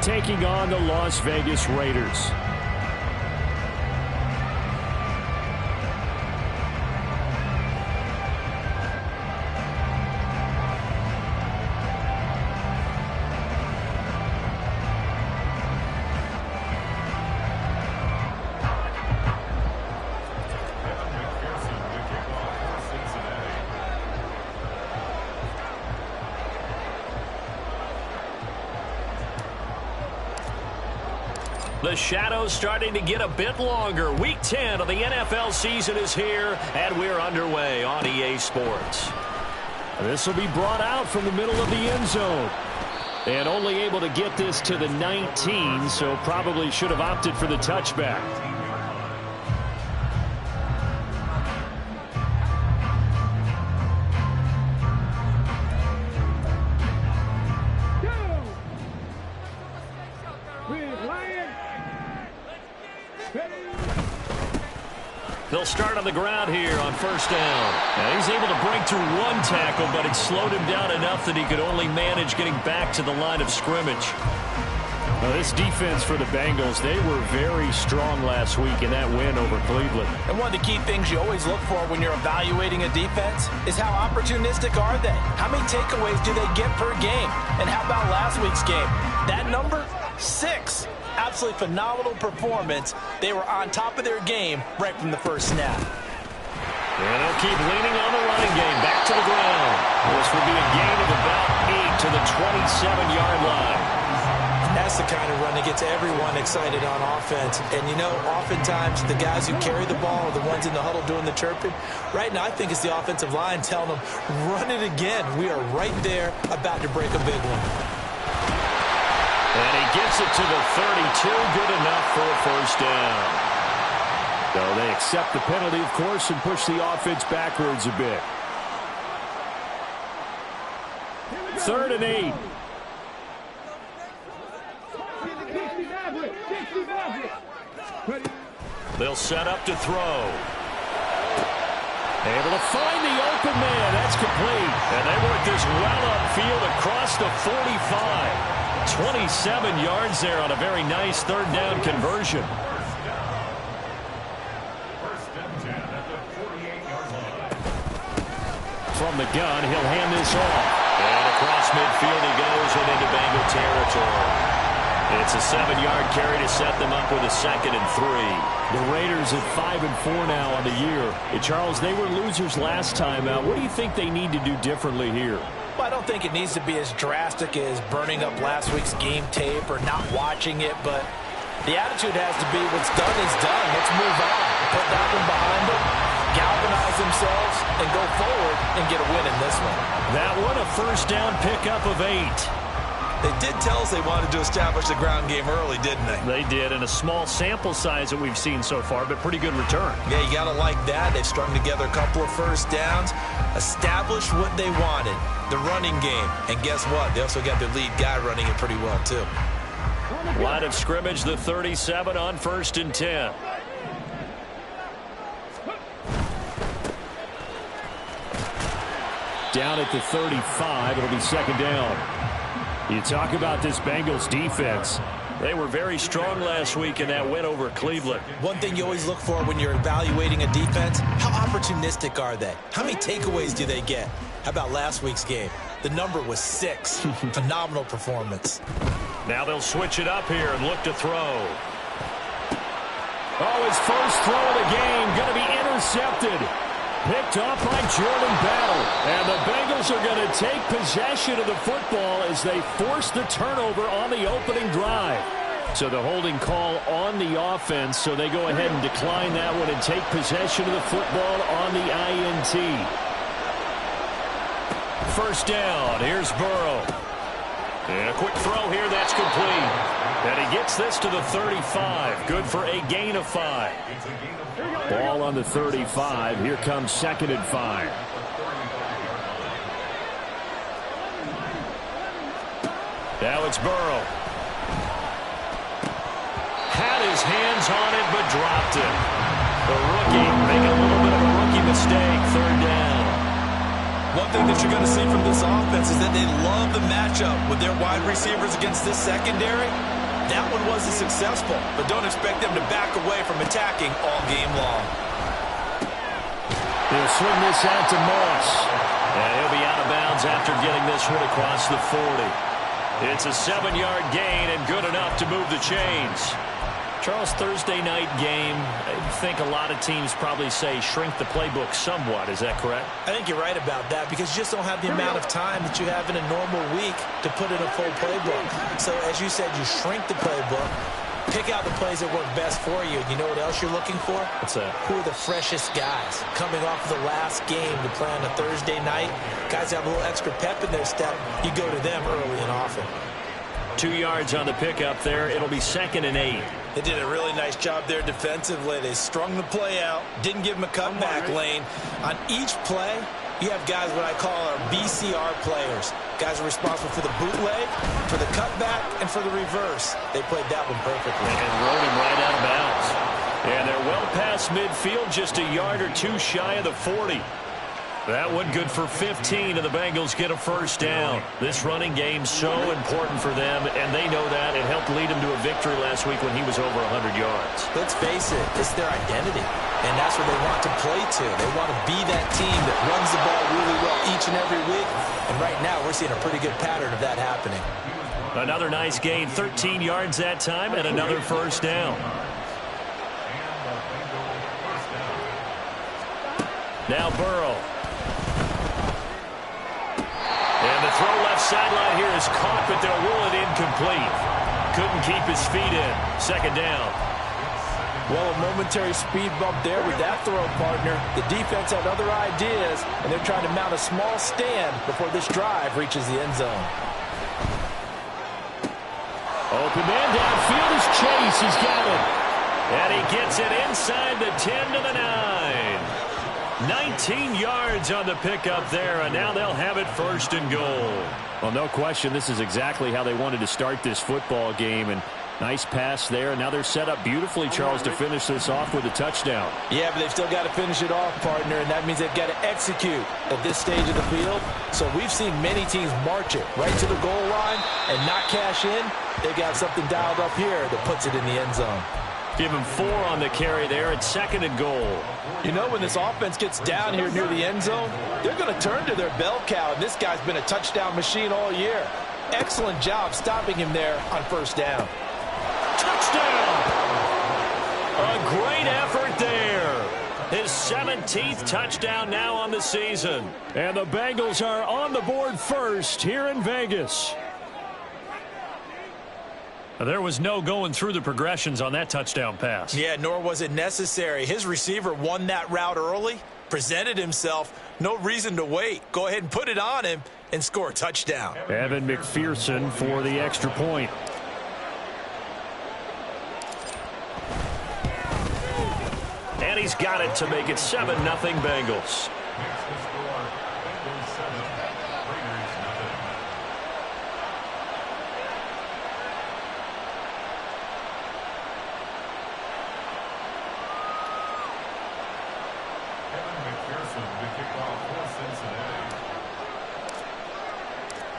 taking on the Las Vegas Raiders. The shadow's starting to get a bit longer. Week 10 of the NFL season is here, and we're underway on EA Sports. This will be brought out from the middle of the end zone. And only able to get this to the 19, so probably should have opted for the touchback. They'll start on the ground here on first down. Now he's able to break through one tackle, but it slowed him down enough that he could only manage getting back to the line of scrimmage. Now this defense for the Bengals, they were very strong last week in that win over Cleveland. And one of the key things you always look for when you're evaluating a defense is how opportunistic are they? How many takeaways do they get per game? And how about last week's game? That number? 6. Absolutely phenomenal performance. They were on top of their game right from the first snap. And they'll keep leaning on the running game. Back to the ground. This will be a gain of about 8 to the 27-yard line. That's the kind of run that gets everyone excited on offense. And, you know, oftentimes the guys who carry the ball are the ones in the huddle doing the chirping. Right now, I think it's the offensive line telling them, run it again. We are right there about to break a big one. And he gets it to the 32. Good enough for a first down. So they accept the penalty, of course, and push the offense backwards a bit. 3rd and 8. They'll set up to throw. Able to find the open man. That's complete. And they work this well upfield across the 45. 27 yards there on a very nice 3rd down conversion. From the gun, he'll hand this off. And across midfield he goes and into Bengal territory. It's a 7-yard carry to set them up with a 2nd and 3. The Raiders at 5-4 now on the year. And Charles, they were losers last time out. What do you think they need to do differently here? Well, I don't think it needs to be as drastic as burning up last week's game tape or not watching it, but the attitude has to be what's done is done. Let's move on. Put that one behind them, galvanize themselves, and go forward and get a win in this one. That one a first down pickup of 8. They did tell us they wanted to establish the ground game early, didn't they? They did, and a small sample size that we've seen so far, but pretty good return. Yeah, you got to like that. They've strung together a couple of first downs, established what they wanted, the running game. And guess what? They also got their lead guy running it pretty well, too. Line of scrimmage, the 37 on 1st and 10. Down at the 35, it'll be 2nd down. You talk about this Bengals defense. They were very strong last week in that win over Cleveland. One thing you always look for when you're evaluating a defense, how opportunistic are they? How many takeaways do they get? How about last week's game? The number was 6. Phenomenal performance. Now they'll switch it up here and look to throw. Oh, his first throw of the game going to be intercepted. Picked off by Jordan Battle. And the Bengals are going to take possession of the football as they force the turnover on the opening drive. So the holding call on the offense, so they go ahead and decline that one and take possession of the football on the INT. First down, here's Burrow. And a quick throw here, that's complete. And he gets this to the 35. Good for a gain of 5. Ball on the 35. Here comes 2nd and 5. Now it's Burrow. Had his hands on it, but dropped it. The rookie making a little bit of a rookie mistake. 3rd down. One thing that you're going to see from this offense is that they love the matchup with their wide receivers against this secondary. That one wasn't successful, but don't expect them to back away from attacking all game long. He'll swing this out to Moss. And he'll be out of bounds after getting this one across the 40. It's a 7-yard gain and good enough to move the chains. Charles, Thursday night game, I think a lot of teams probably say shrink the playbook somewhat. Is that correct? I think you're right about that because you just don't have the amount of time that you have in a normal week to put in a full playbook. So as you said, you shrink the playbook, pick out the plays that work best for you. You know what else you're looking for? What's that? Who are the freshest guys coming off of the last game to play on a Thursday night? Guys have a little extra pep in their step. You go to them early and often. 2 yards on the pickup there. It'll be 2nd and 8. They did a really nice job there defensively. They strung the play out, didn't give them a cutback lane. On each play, you have guys what I call our BCR players. Guys are responsible for the bootleg, for the cutback, and for the reverse. They played that one perfectly. And rode him right out of bounds. And they're well past midfield, just a yard or two shy of the 40. That one good for 15, and the Bengals get a first down. This running game so important for them, and they know that. It helped lead them to a victory last week when he was over 100 yards. Let's face it, it's their identity, and that's what they want to play to. They want to be that team that runs the ball really well each and every week, and right now we're seeing a pretty good pattern of that happening. Another nice gain, 13 yards that time, and another first down. Now Burrow. And the throw left sideline here is caught, but they'll rule it incomplete. Couldn't keep his feet in. 2nd down. Well, a momentary speed bump there with that throw, partner. The defense had other ideas, and they're trying to mount a small stand before this drive reaches the end zone. Open man downfield is Chase. He's got it. And he gets it inside the 10 to the 9. 19 yards on the pickup there, and now they'll have it 1st and goal. Well, no question, this is exactly how they wanted to start this football game, and nice pass there. Now they're set up beautifully, Charles, to finish this off with a touchdown. Yeah, but they've still got to finish it off, partner, and that means they've got to execute at this stage of the field. So we've seen many teams march it right to the goal line and not cash in. They've got something dialed up here that puts it in the end zone. Give him 4 on the carry there at 2nd and goal. You know, when this offense gets down here near the end zone, they're going to turn to their bell cow, and this guy's been a touchdown machine all year. Excellent job stopping him there on 1st down. Touchdown! A great effort there. His 17th touchdown now on the season. And the Bengals are on the board first here in Vegas. There was no going through the progressions on that touchdown pass. Yeah, nor was it necessary. His receiver won that route early, presented himself. No reason to wait. Go ahead and put it on him and score a touchdown. Evan McPherson for the extra point. And he's got it to make it 7-0 Bengals.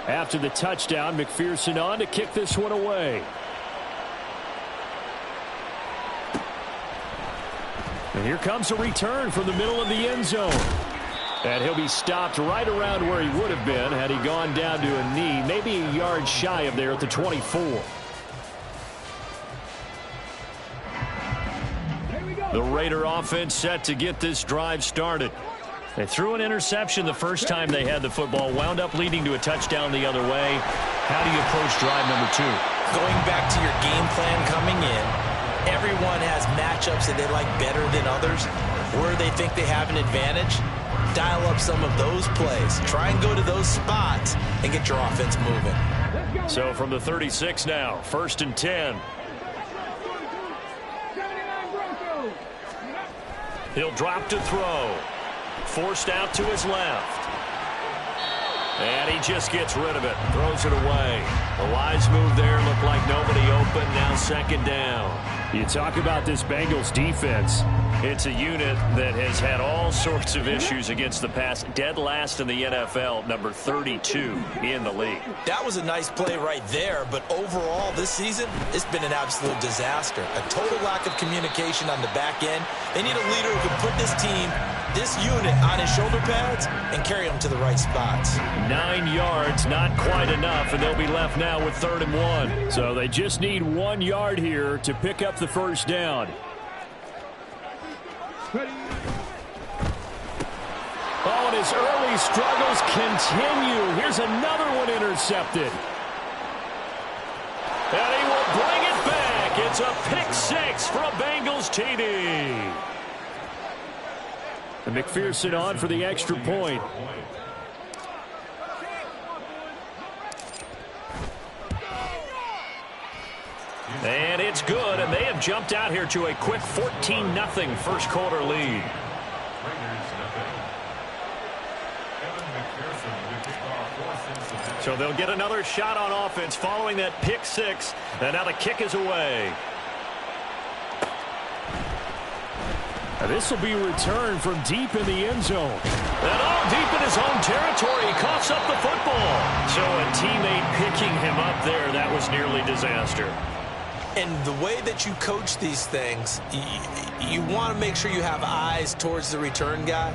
After the touchdown, McPherson on to kick this one away. And here comes a return from the middle of the end zone. And he'll be stopped right around where he would have been had he gone down to a knee, maybe a yard shy of there at the 24. The Raider offense set to get this drive started. They threw an interception the first time they had the football, wound up leading to a touchdown the other way. How do you approach drive number 2? Going back to your game plan coming in, everyone has matchups that they like better than others. Where they think they have an advantage, dial up some of those plays. Try and go to those spots and get your offense moving. So from the 36 now, 1st and 10. He'll drop to throw. Forced out to his left. And he just gets rid of it. Throws it away. A wise move there. Looked like nobody open. Now 2nd down. You talk about this Bengals defense. It's a unit that has had all sorts of issues against the pass. Dead last in the NFL, number 32 in the league. That was a nice play right there, but overall this season, it's been an absolute disaster. A total lack of communication on the back end. They need a leader who can put this team, this unit, on his shoulder pads and carry them to the right spots. 9 yards, not quite enough, and they'll be left now with 3rd and 1. So they just need 1 yard here to pick up the first down. Oh, and his early struggles continue. Here's another one intercepted. And he will bring it back. It's a pick 6 for a Bengals TD. And McPherson on for the extra point. And it's good, and they have jumped out here to a quick 14-0 first quarter lead. So they'll get another shot on offense following that pick 6, and now the kick is away. This will be returned from deep in the end zone. And all deep in his own territory, he coughs up the football. So a teammate picking him up there, that was nearly disaster. And the way that you coach these things, you want to make sure you have eyes towards the return guy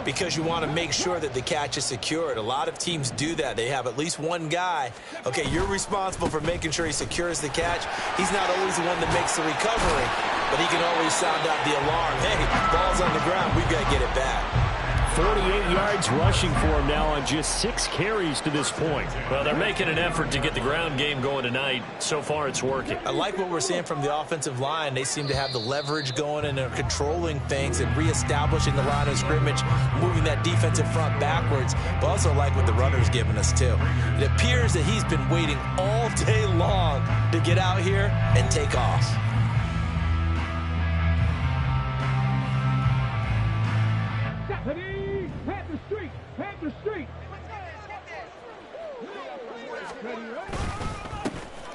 because you want to make sure that the catch is secured. A lot of teams do that. They have at least one guy. Okay, you're responsible for making sure he secures the catch. He's not always the one that makes the recovery, but he can always sound out the alarm. Hey, ball's on the ground. We've got to get it back. 48 yards rushing for him now on just 6 carries to this point. Well, they're making an effort to get the ground game going tonight. So far, it's working. I like what we're seeing from the offensive line. They seem to have the leverage going and they're controlling things and reestablishing the line of scrimmage, moving that defensive front backwards. But also like what the runner's giving us, too. It appears that he's been waiting all day long to get out here and take off.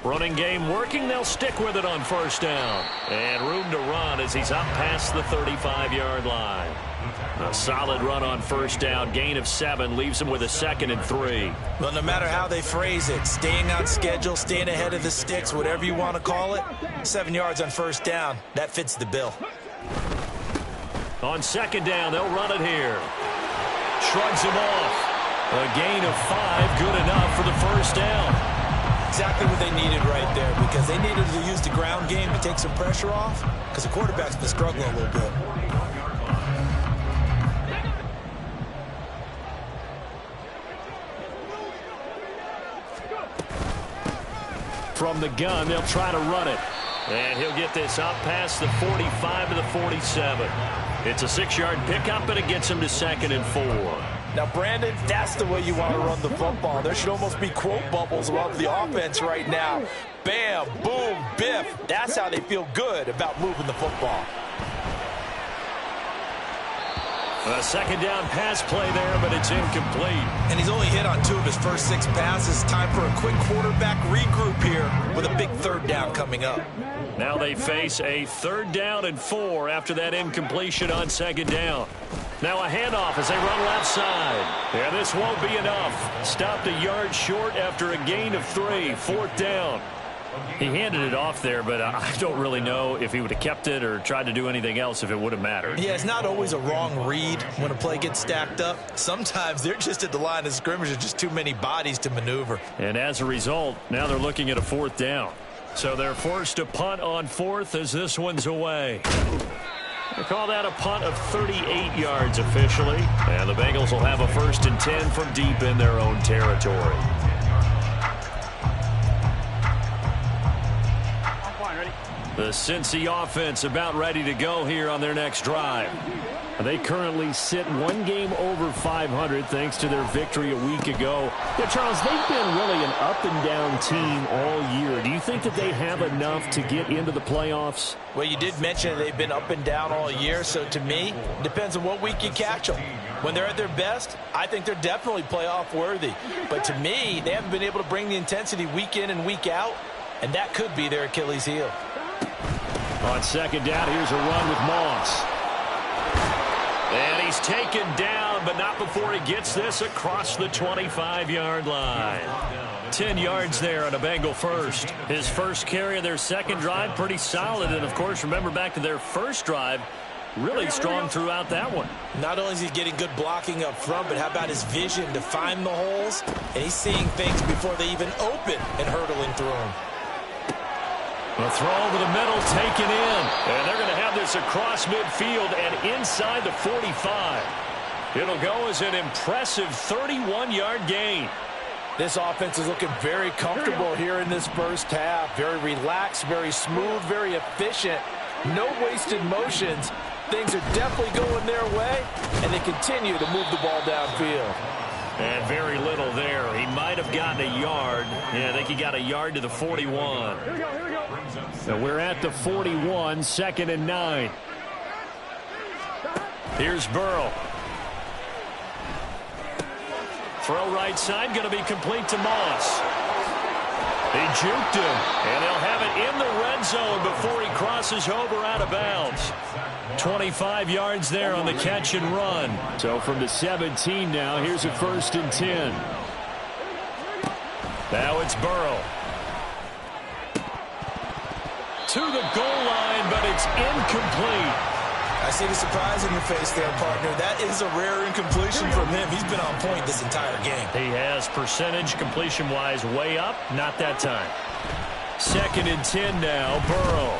Running game working. They'll stick with it on first down. And room to run as he's up past the 35-yard line. A solid run on first down. Gain of 7 leaves him with a 2nd and 3. Well, no matter how they phrase it, staying on schedule, staying ahead of the sticks, whatever you want to call it, 7 yards on first down, that fits the bill. On 2nd down, they'll run it here. Shrugs him off. A gain of 5, good enough for the first down. Exactly what they needed right there because they needed to use the ground game to take some pressure off because the quarterback's been struggling a little bit. From the gun, they'll try to run it. And he'll get this up past the 45 to the 47. It's a 6-yard pickup, and it gets him to 2nd and 4. Now, Brandon, that's the way you want to run the football. There should almost be quote bubbles above the offense right now. Bam, boom, biff. That's how they feel good about moving the football. A 2nd down pass play there, but it's incomplete. And he's only hit on 2 of his first 6 passes. Time for a quick quarterback regroup here with a big 3rd down coming up. Now they face a 3rd down and 4 after that incompletion on 2nd down. Now a handoff as they run left side. Yeah, this won't be enough. Stopped a yard short after a gain of 3. 4th down. He handed it off there, but I don't really know if he would have kept it or tried to do anything else if it would have mattered. Yeah, it's not always a wrong read when a play gets stacked up. Sometimes they're just at the line of scrimmage. There's just too many bodies to maneuver. And as a result, now they're looking at a 4th down. So they're forced to punt on 4th as this one's away. They call that a punt of 38 yards officially. And the Bengals will have a 1st and 10 from deep in their own territory. The Cincy offense about ready to go here on their next drive. They currently sit 1 game over 500 thanks to their victory a week ago. Yeah, Charles, they've been really an up-and-down team all year. Do you think that they have enough to get into the playoffs? Well, you did mention they've been up and down all year, so to me, it depends on what week you catch them. When they're at their best, I think they're definitely playoff worthy. But to me, they haven't been able to bring the intensity week in and week out, and that could be their Achilles heel. On second down, here's a run with Moss. And he's taken down, but not before he gets this across the 25-yard line. 10 yards there on a Bengal first. His first carry of their second drive, pretty solid. And, of course, remember back to their first drive, really strong throughout that one. Not only is he getting good blocking up front, but how about his vision to find the holes? And he's seeing things before they even open and hurtling through them. The throw over the middle, taken in. And they're going to have this across midfield and inside the 45. It'll go as an impressive 31-yard gain. This offense is looking very comfortable here in this first half. Very relaxed, very smooth, very efficient. No wasted motions. Things are definitely going their way, and they continue to move the ball downfield. And very little there. He might have gotten a yard. Yeah, I think he got a yard to the 41. Here we go. So we're at the 41, 2nd and 9. Here's Burrow. Throw right side, going to be complete to Moss. He juked him, and they'll have it in the red zone before he crosses over out of bounds. 25 yards there on the catch and run. So from the 17 now, here's a 1st and 10. Now it's Burrow. To the goal line, but it's incomplete. I see the surprise in your face there, partner. That is a rare incompletion from him. He's been on point this entire game. He has percentage completion-wise way up. Not that time. 2nd and 10 now, Burrow.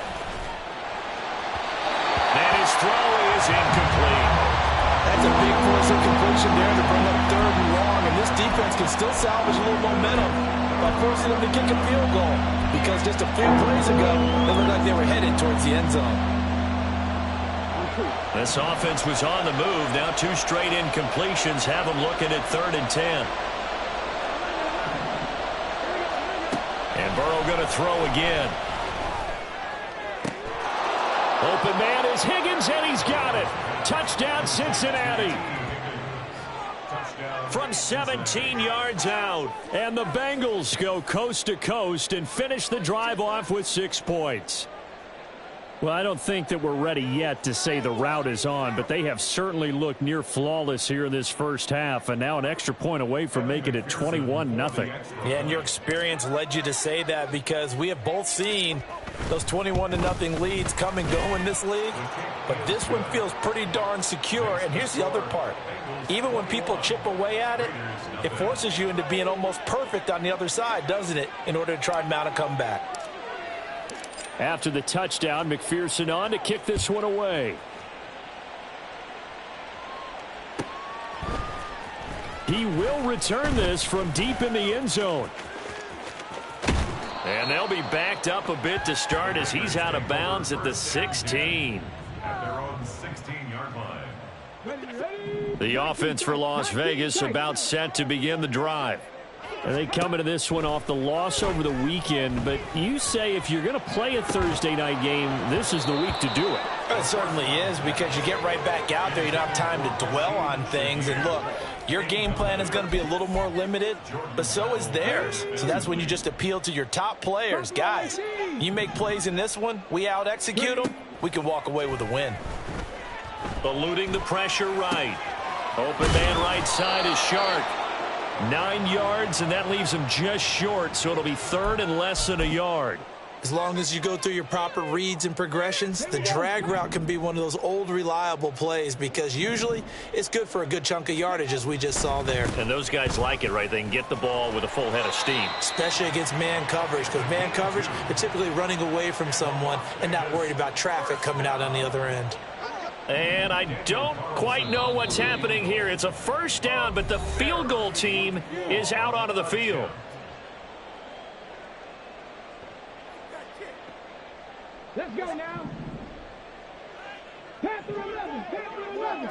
And his throw is incomplete. That's a big force incompletion there to bring up 3rd and long. And this defense can still salvage a little momentum by forcing them to kick a field goal. Because just a few plays ago, they looked like they were headed towards the end zone. This offense was on the move. Now 2 straight incompletions have them looking at 3rd and 10. And Burrow going to throw again. Open man is Higgins, and he's got it. Touchdown, Cincinnati. From 17 yards out. And the Bengals go coast to coast and finish the drive off with 6 points. Well, I don't think that we're ready yet to say the route is on, but they have certainly looked near flawless here in this first half, and now an extra point away from making it 21-0. Yeah, and your experience led you to say that because we have both seen those 21-0 leads come and go in this league, but this one feels pretty darn secure, and here's the other part. Even when people chip away at it, it forces you into being almost perfect on the other side, doesn't it, in order to try and mount a comeback. After the touchdown, McPherson on to kick this one away. He will return this from deep in the end zone. And they'll be backed up a bit to start as he's out of bounds at the 16. At their own 16-yard line. The offense for Las Vegas about set to begin the drive. And they come into this one off the loss over the weekend, but you say if you're going to play a Thursday night game, this is the week to do it. It certainly is, because you get right back out there. You don't have time to dwell on things. And look, your game plan is going to be a little more limited, but so is theirs. So that's when you just appeal to your top players. Guys, you make plays in this one, we out-execute them, we can walk away with a win. Eluding the pressure right. Open man right side is Shark. 9 yards, and that leaves him just short, so it'll be 3rd and less than a yard. As long as you go through your proper reads and progressions, the drag route can be one of those old reliable plays because usually it's good for a good chunk of yardage, as we just saw there. And those guys like it, right? They can get the ball with a full head of steam. Especially against man coverage, because man coverage, they're typically running away from someone and not worried about traffic coming out on the other end. And I don't quite know what's happening here. It's a first down, but the field goal team is out onto the field. Let's go now. Panther 11, Panther 11.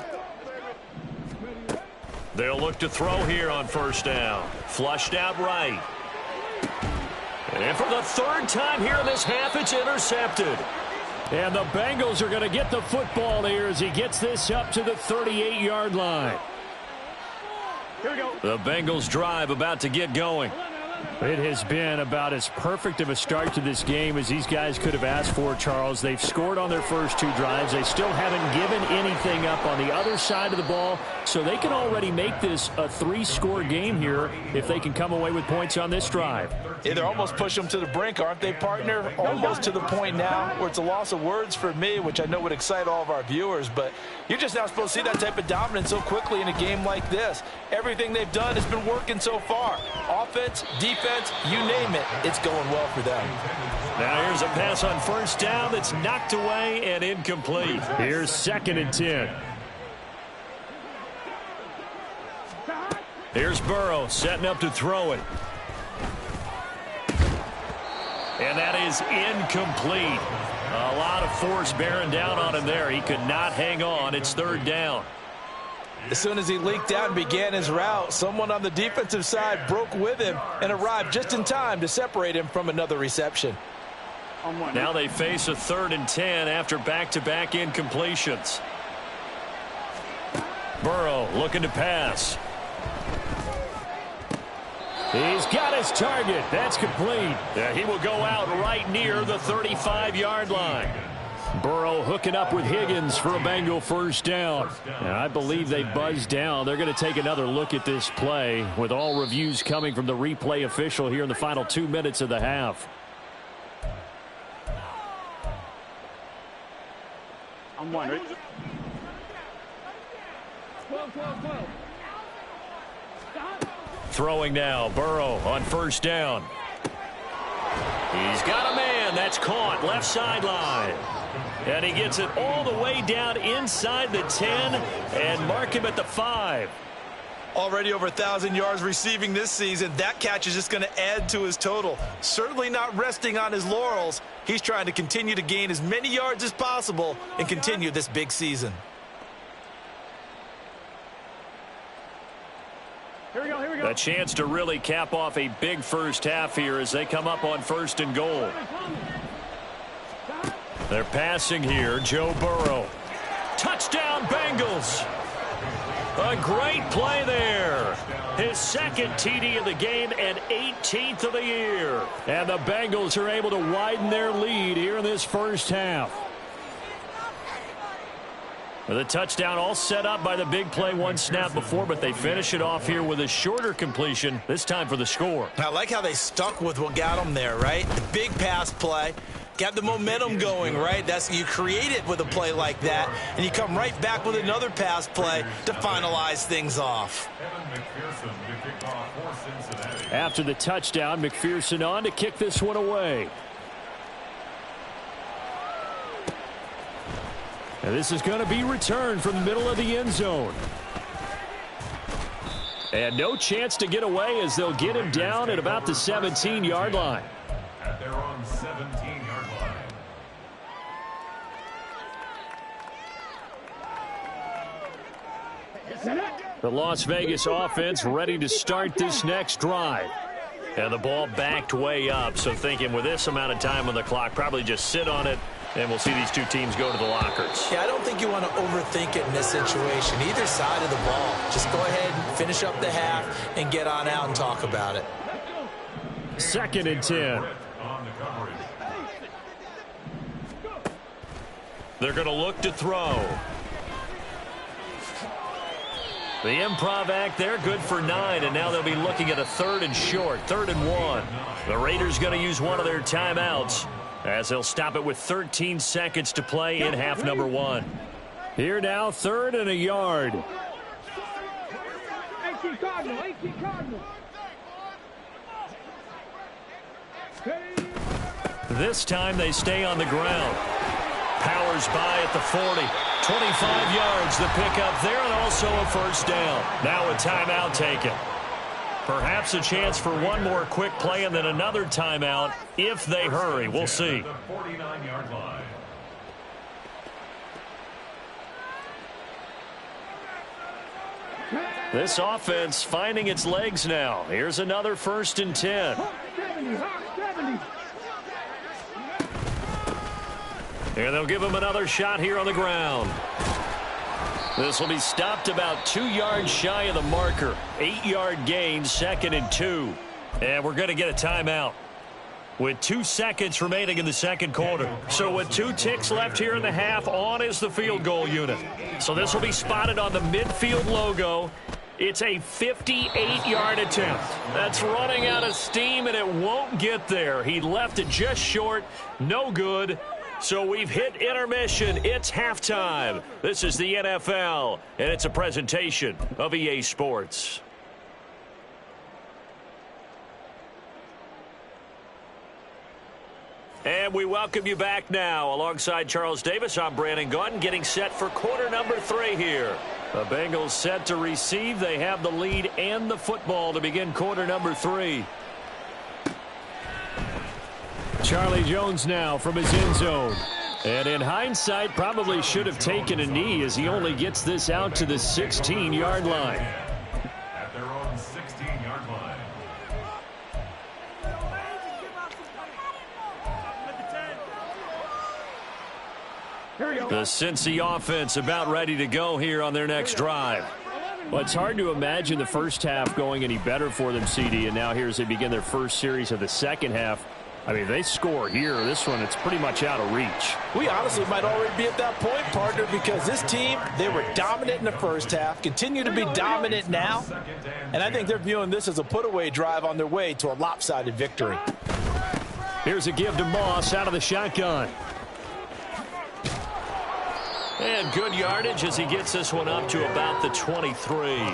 They'll look to throw here on first down. Flushed out right. And for the 3rd time here in this half, it's intercepted. And the Bengals are going to get the football here as he gets this up to the 38-yard line. Here we go. The Bengals drive about to get going. It has been about as perfect of a start to this game as these guys could have asked for, Charles. They've scored on their first 2 drives. They still haven't given anything up on the other side of the ball, so they can already make this a 3-score game here if they can come away with points on this drive. Yeah, they're almost pushing them to the brink, aren't they, partner? Almost to the point now where it's a loss of words for me, which I know would excite all of our viewers, but you're just not supposed to see that type of dominance so quickly in a game like this. Everything they've done has been working so far. Offense, defense, you name it, it's going well for them. Now here's a pass on first down that's knocked away and incomplete. Here's 2nd and 10. Here's Burrow setting up to throw it. And that is incomplete. A lot of force bearing down on him there. He could not hang on. It's 3rd down. As soon as he leaked out and began his route, someone on the defensive side broke with him and arrived just in time to separate him from another reception. Now they face a 3rd and 10 after back-to-back incompletions. Burrow looking to pass. He's got his target. That's complete. Yeah, he will go out right near the 35-yard line. Burrow hooking up with Higgins for a Bengal first down. And I believe they buzzed down. They're going to take another look at this play with all reviews coming from the replay official here in the final 2 minutes of the half. I'm one, right? 12, 12, 12. Stop. Throwing now, Burrow on first down. He's got a man. That's caught left sideline. And he gets it all the way down inside the 10 and mark him at the 5. Already over 1,000 yards receiving this season. That catch is just going to add to his total. Certainly not resting on his laurels. He's trying to continue to gain as many yards as possible and continue this big season. Here we go, here we go. A chance to really cap off a big first half here as they come up on 1st and goal. They're passing here, Joe Burrow. Touchdown, Bengals. A great play there. His 2nd TD of the game and 18th of the year. And the Bengals are able to widen their lead here in this first half. The touchdown all set up by the big play 1 snap before, but they finish it off here with a shorter completion, this time for the score. I like how they stuck with what got them there, right? The big pass play. Got the momentum going, right? You create it with a play like that, and you come right back with another pass play to finalize things off. After the touchdown, McPherson on to kick this one away. And this is going to be returned from the middle of the end zone. And no chance to get away as they'll get him down at about the 17-yard line. At their own 17-yard line. The Las Vegas offense ready to start this next drive. And the ball backed way up, so thinking with this amount of time on the clock, probably just sit on it, and we'll see these 2 teams go to the lockers. Yeah, I don't think you want to overthink it in this situation. Either side of the ball. Just go ahead and finish up the half and get on out and talk about it. 2nd and 10. They're going to look to throw. The improv act there, good for 9, and now they'll be looking at a 3rd and short, 3rd and 1. The Raiders going to use one of their timeouts as they'll stop it with 13 seconds to play in half number 1. Here now, 3rd and a yard. 18 Cardinal, 18 Cardinal. This time they stay on the ground. Powers by at the 40. 25 yards the pickup there, and also a first down. Now a timeout taken. Perhaps a chance for one more quick play and then another timeout if they hurry. We'll see. The 49-yard line. This offense finding its legs now. Here's another 1st and 10. 70, 70. And they'll give him another shot here on the ground. This will be stopped about 2 yards shy of the marker. 8-yard gain, 2nd and 2. And we're going to get a timeout with 2 seconds remaining in the second quarter. So with 2 ticks left here in the half, on is the field goal unit. So this will be spotted on the midfield logo. It's a 58-yard attempt. That's running out of steam, and it won't get there. He left it just short. No good. So we've hit intermission. It's halftime. This is the NFL, and it's a presentation of EA Sports. And we welcome you back now. Alongside Charles Davis, I'm Brandon Gaudin, getting set for quarter number 3 here. The Bengals set to receive. They have the lead and the football to begin quarter number 3. Charlie Jones now from his end zone. And in hindsight, probably should have taken a knee as he only gets this out to the 16-yard line. At their own 16-yard line. Here we go. The Cincy offense about ready to go here on their next drive. Well, it's hard to imagine the first half going any better for them, CD, and now here as they begin their first series of the second half. I mean, they score here. This one, it's pretty much out of reach. We honestly might already be at that point, partner, because this team, they were dominant in the first half, continue to be dominant now, and I think they're viewing this as a put-away drive on their way to a lopsided victory. Here's a give to Moss out of the shotgun. And good yardage as he gets this one up to about the 23.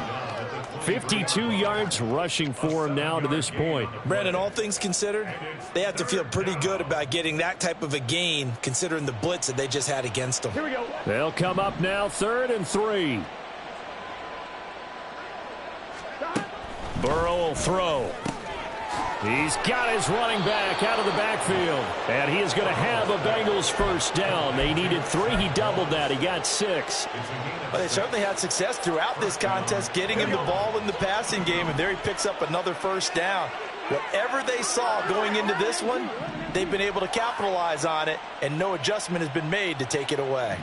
52 yards rushing for him now to this point. Brandon, all things considered, they have to feel pretty good about getting that type of a gain, considering the blitz that they just had against them. Here we go. They'll come up now 3rd and 3. Burrow will throw. He's got his running back out of the backfield. And he is going to have a Bengals first down. They needed 3. He doubled that. He got 6. Well, they certainly had success throughout this contest, getting him the ball in the passing game, and there he picks up another first down. Whatever they saw going into this one, they've been able to capitalize on it, and no adjustment has been made to take it away.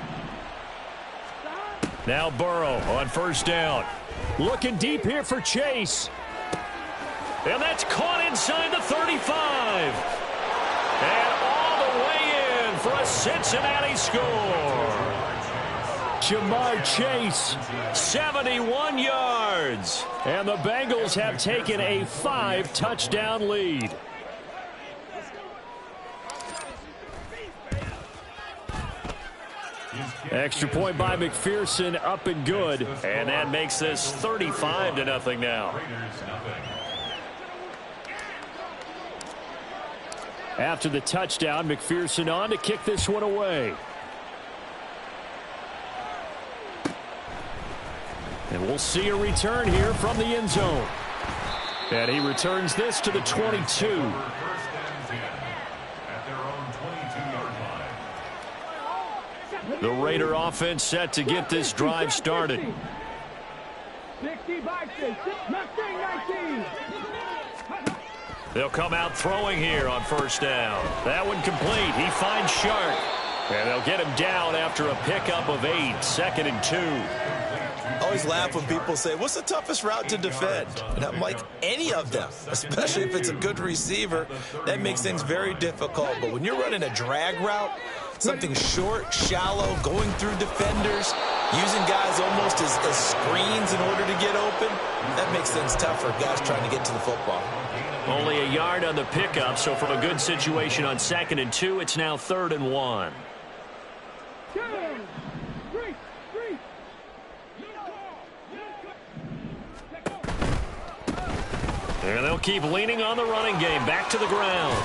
Now Burrow on first down. Looking deep here for Chase. And that's caught inside the 35. And all the way in for a Cincinnati score. Jamar Chase. 71 yards. And the Bengals have taken a 5-touchdown lead. Extra point by McPherson, up and good. And that makes this 35-0 now. After the touchdown, McPherson on to kick this one away. And we'll see a return here from the end zone. And he returns this to the 22. The Raider offense set to get this drive started. 60 by 6, 19. They'll come out throwing here on first down. That one complete. He finds Shark. And they'll get him down after a pickup of 8. 2nd and 2. I always laugh when people say, what's the toughest route to defend? And I'm like, any of them, especially if it's a good receiver. That makes things very difficult. But when you're running a drag route, something short, shallow, going through defenders, using guys almost as screens in order to get open, that makes things tough for guys trying to get to the football. Only a yard on the pickup, so from a good situation on 2nd and 2, it's now 3rd and 1. 2, 3. And they'll keep leaning on the running game. Back to the ground.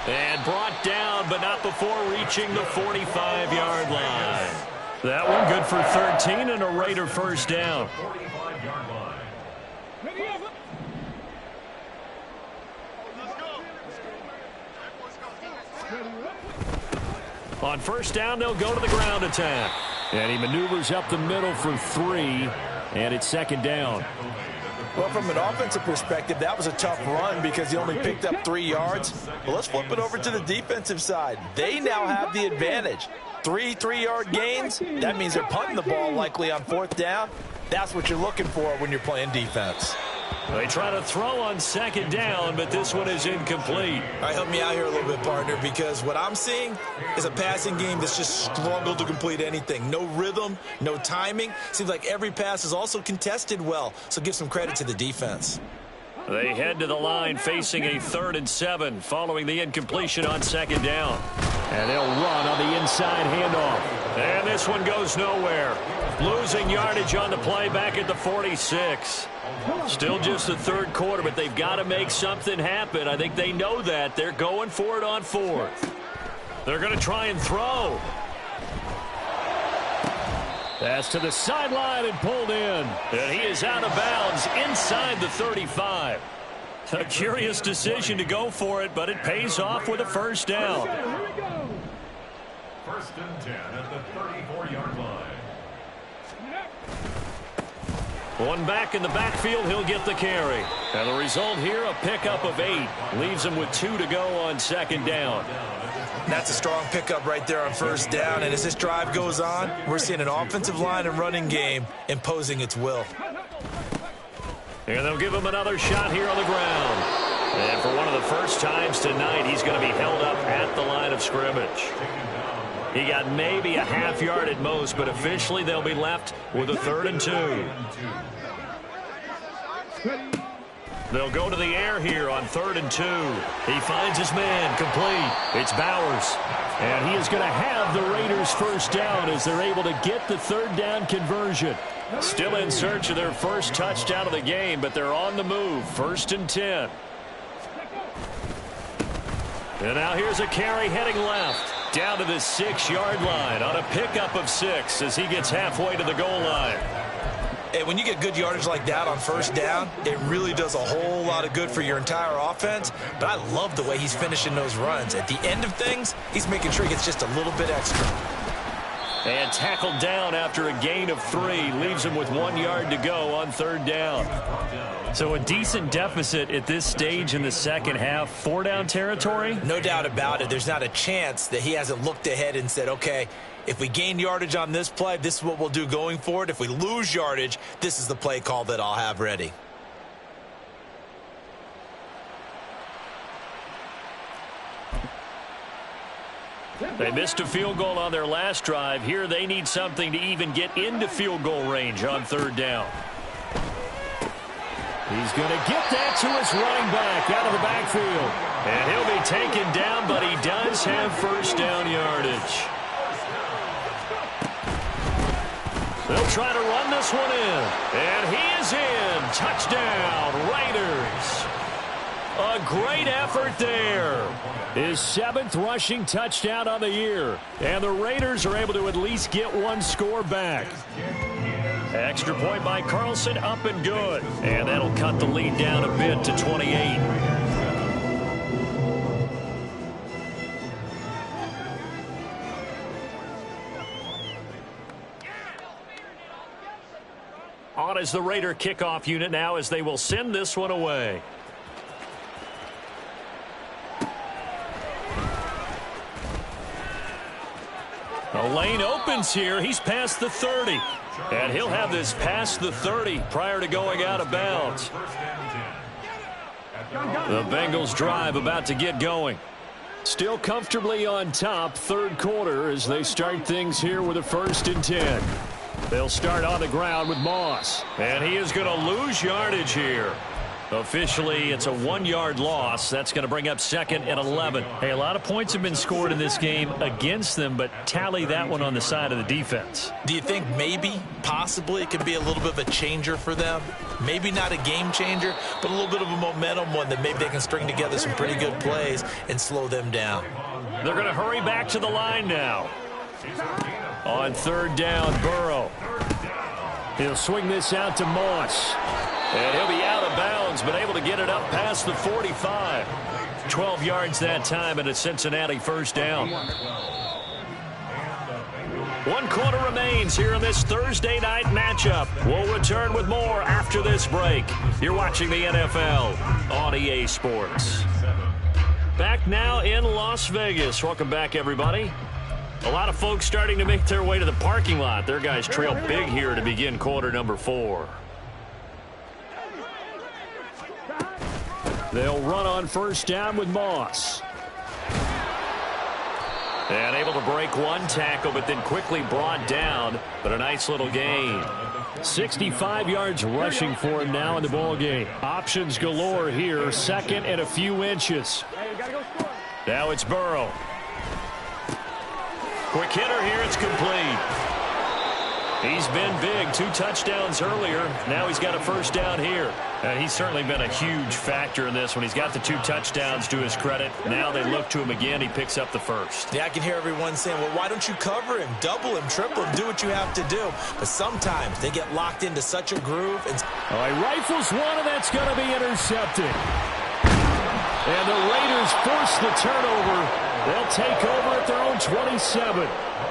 And brought down, but not before reaching the 45-yard line. That one good for 13 and a Raider first down. On first down, they'll go to the ground attack. And he maneuvers up the middle for 3. And it's 2nd down. Well, from an offensive perspective, that was a tough run because he only picked up 3 yards. Well, let's flip it over to the defensive side. They now have the advantage. 3 3-yard gains. That means they're punting the ball likely on 4th down. That's what you're looking for when you're playing defense. They try to throw on second down, but this one is incomplete. All right, help me out here a little bit, partner, because what I'm seeing is a passing game that's just struggled to complete anything. No rhythm, no timing. Seems like every pass is also contested well, so give some credit to the defense. They head to the line facing a 3rd and 7 following the incompletion on second down. And they'll run on the inside handoff. And this one goes nowhere. Losing yardage on the play back at the 46. Still just the 3rd quarter, but they've got to make something happen. I think they know that. They're going for it on 4th. They're going to try and throw. Pass to the sideline and pulled in. And he is out of bounds inside the 35. A curious decision to go for it, but it pays off with a first down. Here we go. 1st and 10 at the 34-yard line. One back in the backfield, he'll get the carry. And the result here, a pickup of 8. Leaves him with 2 to go on second down. That's a strong pickup right there on first down, and as this drive goes on, we're seeing an offensive line and running game imposing its will. And they'll give him another shot here on the ground. And for one of the first times tonight, he's going to be held up at the line of scrimmage. He got maybe a half yard at most, but officially they'll be left with a 3rd and 2. They'll go to the air here on 3rd and 2. He finds his man, complete. It's Bowers. And he is going to have the Raiders first down as they're able to get the 3rd down conversion. Still in search of their first touchdown of the game, but they're on the move. 1st and 10. And now here's a carry heading left. Down to the 6-yard line on a pickup of 6 as he gets halfway to the goal line. And when you get good yardage like that on first down, it really does a whole lot of good for your entire offense. But I love the way he's finishing those runs. At the end of things, he's making sure he gets just a little bit extra. And tackled down after a gain of 3. Leaves him with 1 yard to go on 3rd down. So a decent deficit at this stage in the second half. 4-down territory? No doubt about it. There's not a chance that he hasn't looked ahead and said, okay, if we gain yardage on this play, this is what we'll do going forward. If we lose yardage, this is the play call that I'll have ready. They missed a field goal on their last drive. Here they need something to even get into field goal range on 3rd down. He's going to get that to his running back out of the backfield. And he'll be taken down, but he does have first down yardage. They'll try to run this one in. And he is in. Touchdown, Raiders. A great effort there. His 7th rushing touchdown on the year. And the Raiders are able to at least get 1 score back. Extra point by Carlson, up and good. And that'll cut the lead down a bit to 28. On is the Raider kickoff unit now as they will send this one away. The lane opens here. He's past the 30. And he'll have this past the 30 prior to going out of bounds. The Bengals drive about to get going. Still comfortably on top, 3rd quarter as they start things here with a 1st and 10. They'll start on the ground with Moss. And he is going to lose yardage here. Officially, it's a 1-yard loss. That's going to bring up 2nd and 11. Hey, a lot of points have been scored in this game against them, but tally that one on the side of the defense. Do you think maybe, possibly, it could be a little bit of a changer for them? Maybe not a game changer, but a little bit of a momentum one that maybe they can string together some pretty good plays and slow them down. They're going to hurry back to the line now. On 3rd down, Burrow. He'll swing this out to Moss. And he'll be out of bounds, but able to get it up past the 45. 12 yards that time and a Cincinnati first down. 1 quarter remains here in this Thursday night matchup. We'll return with more after this break. You're watching the NFL on EA Sports. Back now in Las Vegas. Welcome back, everybody. A lot of folks starting to make their way to the parking lot. Their guys trail big here to begin quarter number 4. They'll run on first down with Moss. And able to break one tackle, but then quickly brought down. But a nice little gain. 65 yards rushing for him now in the ball game. Options galore here. Second and a few inches. Now it's Burrow. Quick hitter here. It's complete. He's been big. 2 touchdowns earlier. Now he's got a first down here. He's certainly been a huge factor in this one. He's got the 2 touchdowns to his credit. Now they look to him again. He picks up the first. Yeah, I can hear everyone saying, well, why don't you cover him, double him, triple him, do what you have to do. But sometimes they get locked into such a groove. And all right, rifles one, and that's going to be intercepted. And the Raiders force the turnover. They'll take over at their own 27.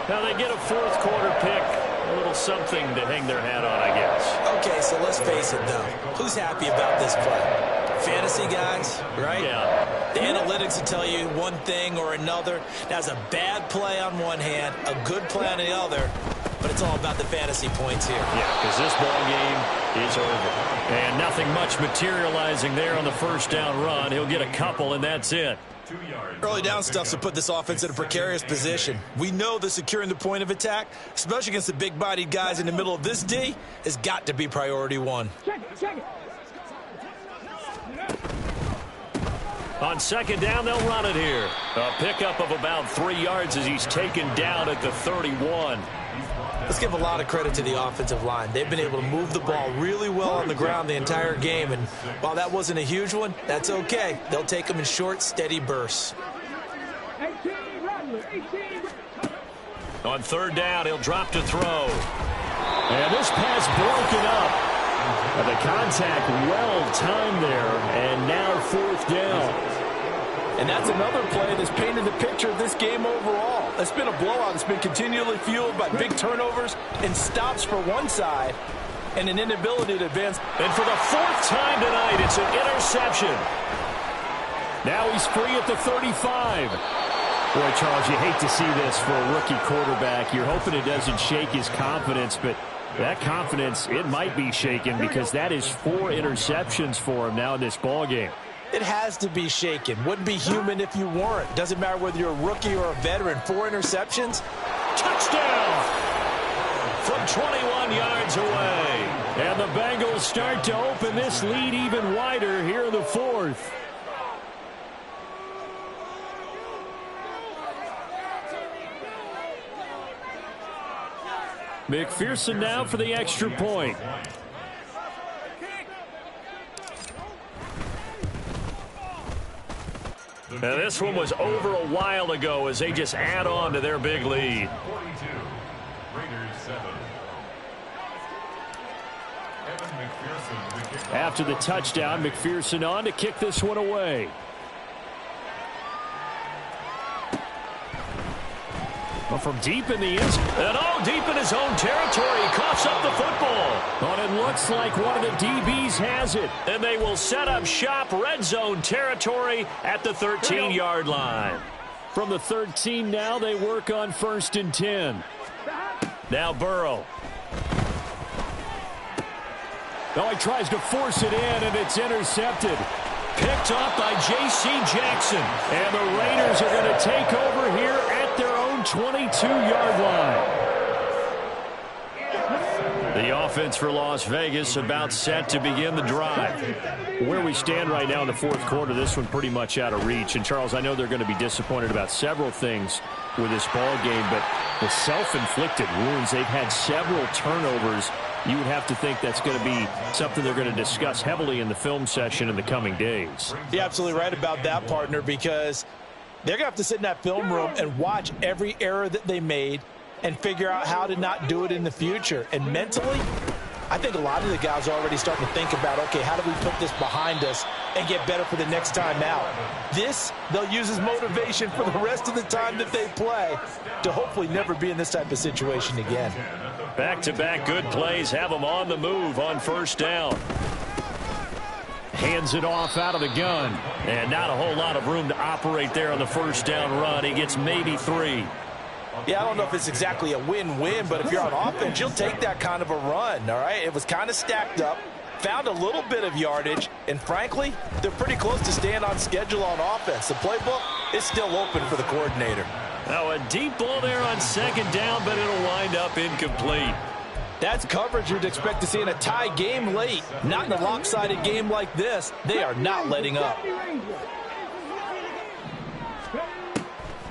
Now they get a fourth quarter pick. A little something to hang their hat on, I guess. Okay, so let's face it, though. Who's happy about this play? Fantasy guys, right? Yeah. The analytics will tell you one thing or another. That's a bad play on one hand, a good play on the other, but it's all about the fantasy points here. Yeah, because this ball game is over. And nothing much materializing there on the first down run. He'll get a couple, and that's it. Early down stuff to put this offense in a precarious position. We know that securing the point of attack, especially against the big-bodied guys in the middle of this D, has got to be priority one. Check it. On second down, they'll run it here. A pickup of about 3 yards as he's taken down at the 31. Let's give a lot of credit to the offensive line. They've been able to move the ball really well on the ground the entire game, and while that wasn't a huge one, that's okay. They'll take them in short, steady bursts. 18, Rattler, 18. On third down, he'll drop to throw. And this pass broken up. And the contact well timed there, and now fourth down. And that's another play that's painted the picture of this game overall. It's been a blowout. It's been continually fueled by big turnovers and stops for one side and an inability to advance. And for the 4th time tonight, it's an interception. Now he's free at the 35. Boy, Charles, you hate to see this for a rookie quarterback. You're hoping it doesn't shake his confidence, but that confidence, it might be shaken because that is 4 interceptions for him now in this ball game. It has to be shaken. Wouldn't be human if you weren't. Doesn't matter whether you're a rookie or a veteran. 4 interceptions. Touchdown! From 21 yards away. And the Bengals start to open this lead even wider here in the 4th. McPherson now for the extra point. Now this one was over a while ago as they just add on to their big lead. 42, Raiders 7. Evan McPherson, the kickoff. After the touchdown, McPherson on to kick this one away. Well, from deep in the end zone. And all deep in his own territory. He coughs up the football. But it looks like one of the DBs has it. And they will set up shop, red zone territory at the 13-yard line. From the 13 now, they work on 1st and 10. Now Burrow. Oh, he tries to force it in, and it's intercepted. Picked off by J.C. Jackson. And the Raiders are going to take over here at their own 22-yard line. The offense for Las Vegas about set to begin the drive. Where we stand right now in the 4th quarter, this one pretty much out of reach. And, Charles, I know they're going to be disappointed about several things with this ball game, but the self-inflicted wounds, they've had several turnovers. You would have to think that's going to be something they're going to discuss heavily in the film session in the coming days. You're absolutely right about that, partner, because they're going to have to sit in that film room and watch every error that they made and figure out how to not do it in the future. And mentally, I think a lot of the guys are already starting to think about, okay, how do we put this behind us and get better for the next time out? This, they'll use as motivation for the rest of the time that they play to hopefully never be in this type of situation again. Back-to-back good plays have them on the move on 1st down. Hands it off out of the gun. And not a whole lot of room to operate there on the 1st down run. He gets maybe 3. Yeah, I don't know if it's exactly a win-win, but if you're on offense, you'll take that kind of a run, all right? It was kind of stacked up. found a little bit of yardage, and frankly, they're pretty close to staying on schedule on offense. The playbook is still open for the coordinator. Now a deep ball there on second down, but it'll wind up incomplete. That's coverage you'd expect to see in a tie game late. Not in a lopsided game like this. They are not letting up.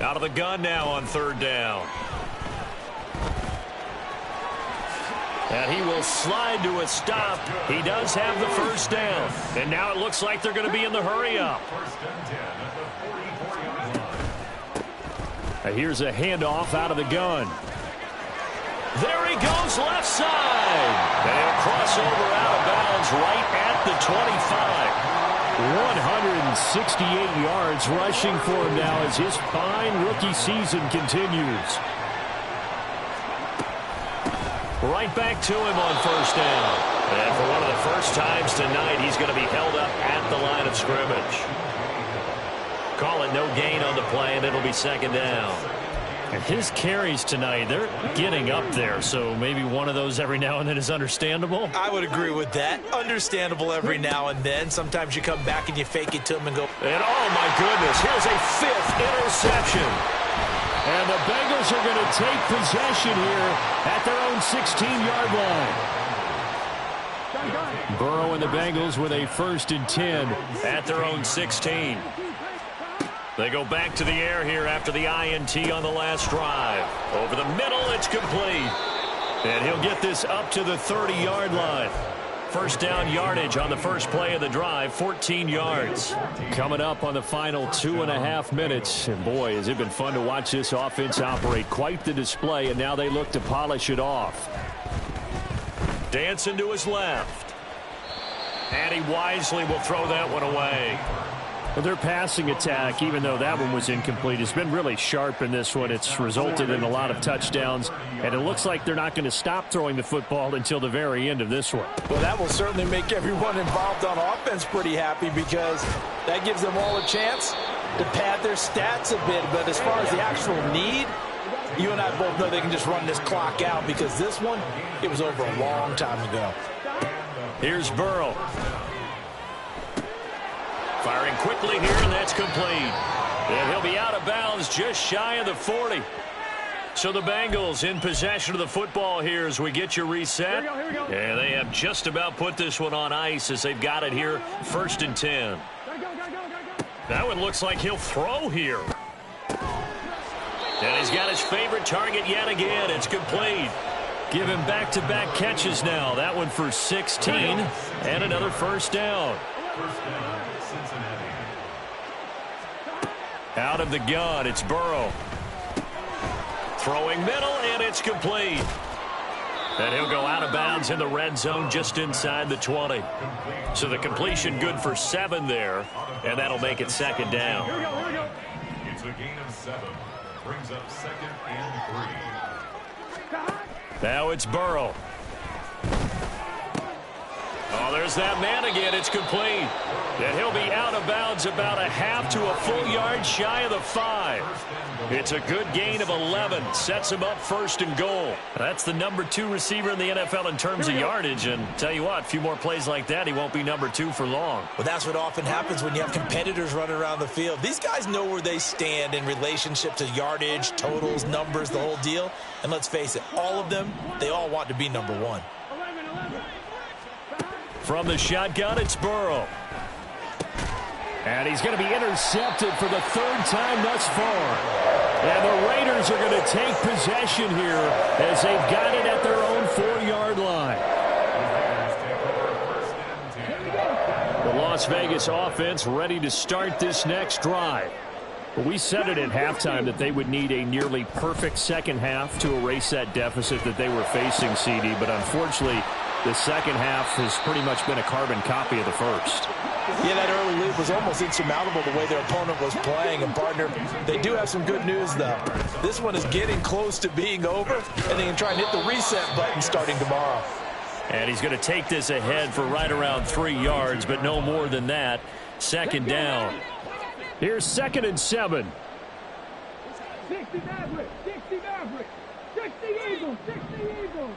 Out of the gun now on third down. And he will slide to a stop. He does have the first down. And now it looks like they're going to be in the hurry-up. Here's a handoff out of the gun. There he goes, left side. And he'll cross over out of bounds right at the 25. 168 yards rushing for him now as his fine rookie season continues. Right back to him on first down. And for one of the first times tonight, he's going to be held up at the line of scrimmage. Call it no gain on the play, and it'll be second down. And his carries tonight, they're getting up there, so maybe one of those every now and then is understandable. I would agree with that. Understandable every now and then. Sometimes you come back and you fake it to him and go. And oh my goodness, here's a 5th interception. And the Bengals are going to take possession here at their own 16-yard line. Burrow and the Bengals with a 1st and 10 at their own 16. They go back to the air here after the INT on the last drive. Over the middle, it's complete. And he'll get this up to the 30-yard line. First down yardage on the first play of the drive, 14 yards. Coming up on the final 2.5 minutes. And boy, has it been fun to watch this offense operate. Quite the display, and now they look to polish it off. Dancing to his left. And he wisely will throw that one away. Well, their passing attack, even though that one was incomplete, has been really sharp in this one. It's resulted in a lot of touchdowns, and it looks like they're not going to stop throwing the football until the very end of this one. Well, that will certainly make everyone involved on offense pretty happy because that gives them all a chance to pad their stats a bit. But as far as the actual need, you and I both know they can just run this clock out because this one, it was over a long time ago. Here's Burrow. Firing quickly here, and that's complete. And he'll be out of bounds just shy of the 40. So the Bengals in possession of the football here as we get you reset. Here we go. And they have just about put this one on ice as they've got it here, 1st and 10. That one looks like he'll throw here. And he's got his favorite target yet again. It's complete. Give him back-to-back catches now. That one for 16 and another first down. Out of the gun, it's Burrow. Throwing middle, and it's complete. And he'll go out of bounds in the red zone just inside the 20. So the completion good for 7 there, and that'll make it second down. It's a gain of 7. Brings up 2nd and 3. Now it's Burrow. Oh, there's that man again. It's complete. And he'll be out of bounds about a half to a full yard shy of the 5. It's a good gain of 11. Sets him up 1st and goal. That's the number 2 receiver in the NFL in terms of yardage. And tell you what, a few more plays like that, he won't be number 2 for long. Well, that's what often happens when you have competitors running around the field. These guys know where they stand in relationship to yardage, totals, numbers, the whole deal. And let's face it, all of them, they all want to be number 1. From the shotgun, it's Burrow. And he's going to be intercepted for the 3rd time thus far. And the Raiders are going to take possession here as they've got it at their own 4-yard line. The Las Vegas offense ready to start this next drive. We said it at halftime that they would need a nearly perfect second half to erase that deficit that they were facing, CD. But unfortunately, the second half has pretty much been a carbon copy of the first. Yeah, that early lead was almost insurmountable the way their opponent was playing. And, partner, they do have some good news, though. This one is getting close to being over, and they can try and hit the reset button starting tomorrow. And he's going to take this ahead for right around 3 yards, but no more than that. Second down. Here's 2nd and 7. 60 Maverick, 60 Maverick, 60 Eagles, 60 Eagles.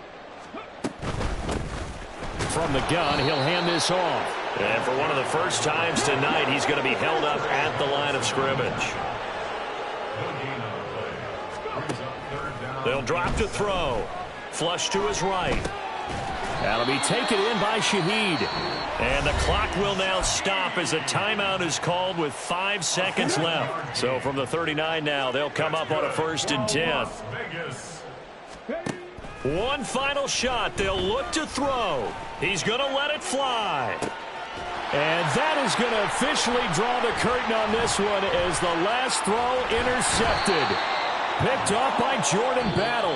from the gun. He'll hand this off. And for one of the first times tonight, he's going to be held up at the line of scrimmage. They'll drop to throw. Flush to his right. That'll be taken in by Shaheed. And the clock will now stop as a timeout is called with 5 seconds left. So from the 39 now, they'll come up on a 1st and 10. One final shot. They'll look to throw. He's going to let it fly. And that is going to officially draw the curtain on this one as the last throw intercepted. Picked off by Jordan Battle.